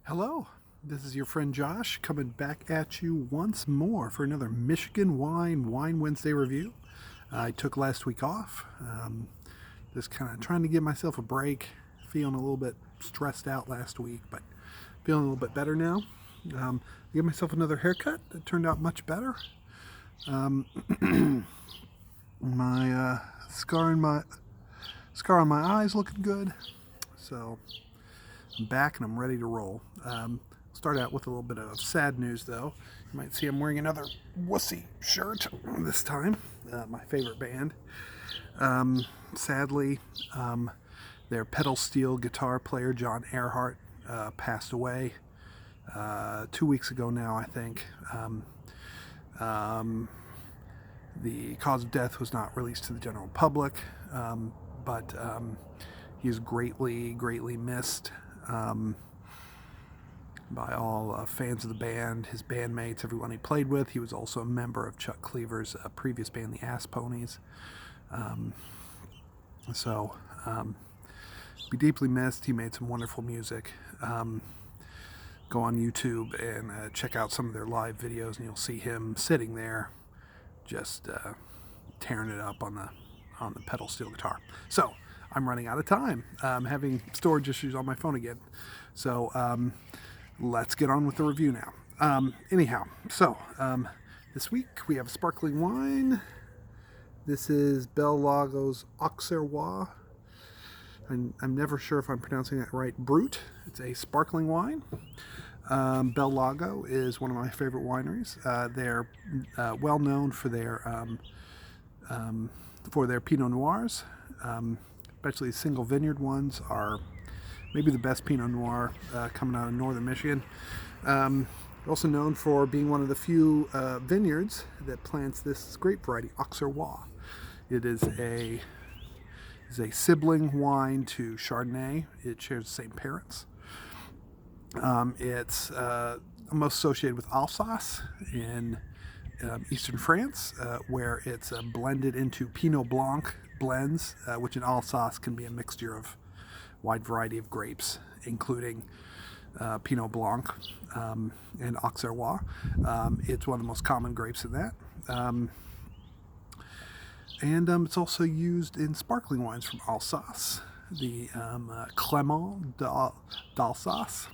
Hello, this is your friend Josh coming back at you once more for another Michigan Wine Wednesday review. I took last week off, just kind of trying to give myself a break, feeling a little bit stressed out last week, but feeling a little bit better now. Give myself another haircut that turned out much better. My scar on my eyes looking good, so I'm back and I'm ready to roll. Start out with a little bit of sad news, though. You might see I'm wearing another wussy shirt this time. My favorite band. Sadly, their pedal steel guitar player John Earhart passed away 2 weeks ago now, I think. The cause of death was not released to the general public, but he is greatly missed by all fans of the band, his bandmates, everyone he played with. He was also a member of Chuck Cleaver's previous band, the Ass Ponies. So, be deeply missed. He made some wonderful music. Go on YouTube and check out some of their live videos, and you'll see him sitting there, just tearing it up on the pedal steel guitar. So I'm running out of time. I'm having storage issues on my phone again. So let's get on with the review now. This week we have sparkling wine. This is Bel Lago's Auxerrois. I'm never sure if I'm pronouncing that right. Brut. It's a sparkling wine. Bel Lago is one of my favorite wineries. They're well known for their Pinot Noirs, especially single vineyard ones are maybe the best Pinot Noir coming out of northern Michigan. Also known for being one of the few vineyards that plants this grape variety, Auxerrois. It is a sibling wine to Chardonnay. It shares the same parents. It's most associated with Alsace in eastern France, where it's blended into Pinot Blanc blends, which in Alsace can be a mixture of a wide variety of grapes, including Pinot Blanc and Auxerrois. It's one of the most common grapes in that. And it's also used in sparkling wines from Alsace, the Clément d'Alsace.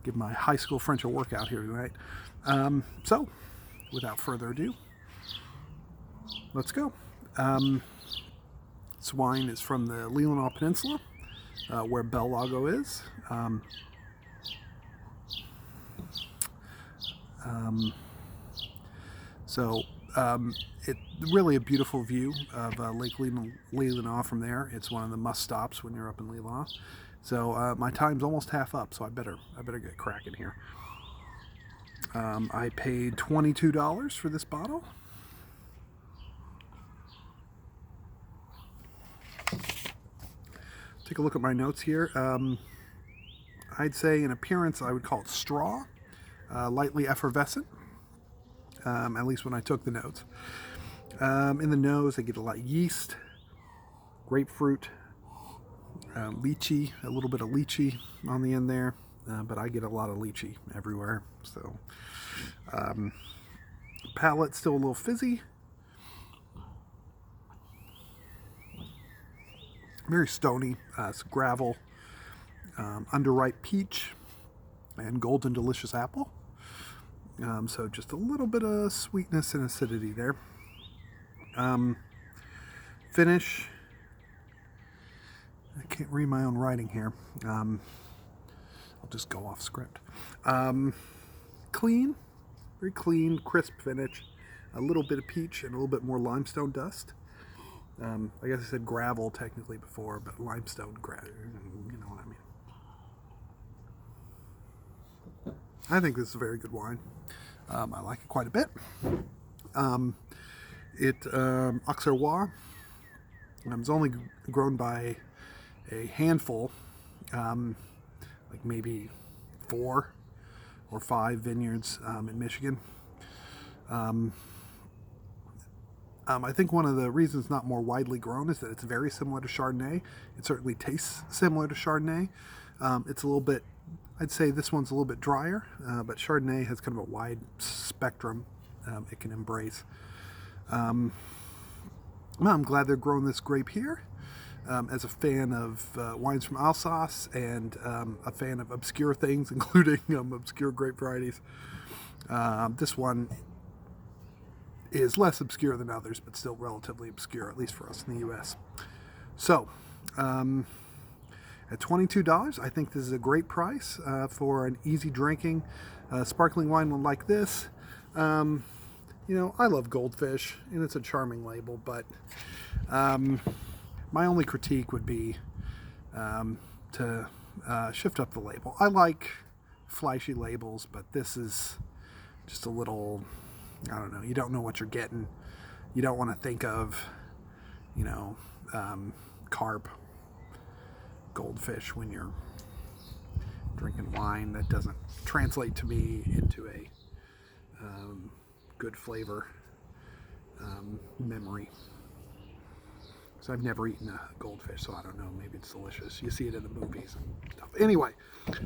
Give my high school French a workout here tonight. So, without further ado, let's go. This wine is from the Leelanau Peninsula, where Bel Lago is. It's really a beautiful view of Lake Leelanau from there. It's one of the must stops when you're up in Leelanau. So my time's almost half up, so I better get cracking here. I paid $22 for this bottle. Take a look at my notes here. I'd say in appearance I would call it straw, lightly effervescent, at least when I took the notes. In the nose I get a lot of yeast, grapefruit, lychee, a little bit of lychee on the end there, but I get a lot of lychee everywhere. So palate still a little fizzy, very stony. It's gravel, underripe peach, and golden delicious apple. So just a little bit of sweetness and acidity there. Finish. I can't read my own writing here. I'll just go off script. Clean, very clean, crisp finish. A little bit of peach and a little bit more limestone dust. I guess I said gravel technically before, but limestone, you know what I mean. I think this is a very good wine. I like it quite a bit. Auxerrois, it's only grown by a handful, like maybe 4 or 5 vineyards in Michigan. I think one of the reasons it's not more widely grown is that it's very similar to Chardonnay. It certainly tastes similar to Chardonnay. It's a little bit, I'd say this one's a little bit drier, but Chardonnay has kind of a wide spectrum it can embrace. Well, I'm glad they're growing this grape here. As a fan of wines from Alsace and a fan of obscure things, including obscure grape varieties, this one is less obscure than others, but still relatively obscure, at least for us in the U.S. So, at $22, I think this is a great price for an easy drinking sparkling wine like this. You know, I love Goldfish, and it's a charming label, but my only critique would be to shift up the label. I like flashy labels, but this is just a little, I don't know, you don't know what you're getting. You don't want to think of, you know, carp, Goldfish when you're drinking wine. That doesn't translate to me into a good flavor memory. So I've never eaten a Goldfish, so I don't know. Maybe it's delicious. You see it in the movies and stuff. Anyway,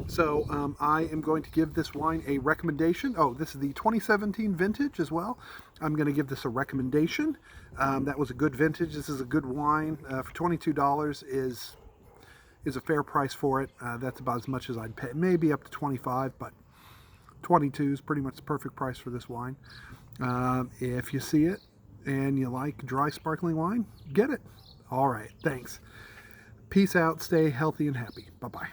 so I am going to give this wine a recommendation. Oh, this is the 2017 vintage as well. I'm going to give this a recommendation. That was a good vintage. This is a good wine. For $22 is a fair price for it. That's about as much as I'd pay. Maybe up to 25, but 22 is pretty much the perfect price for this wine. If you see it and you like dry sparkling wine, get it. All right, thanks. Peace out. Stay healthy and happy. Bye-bye.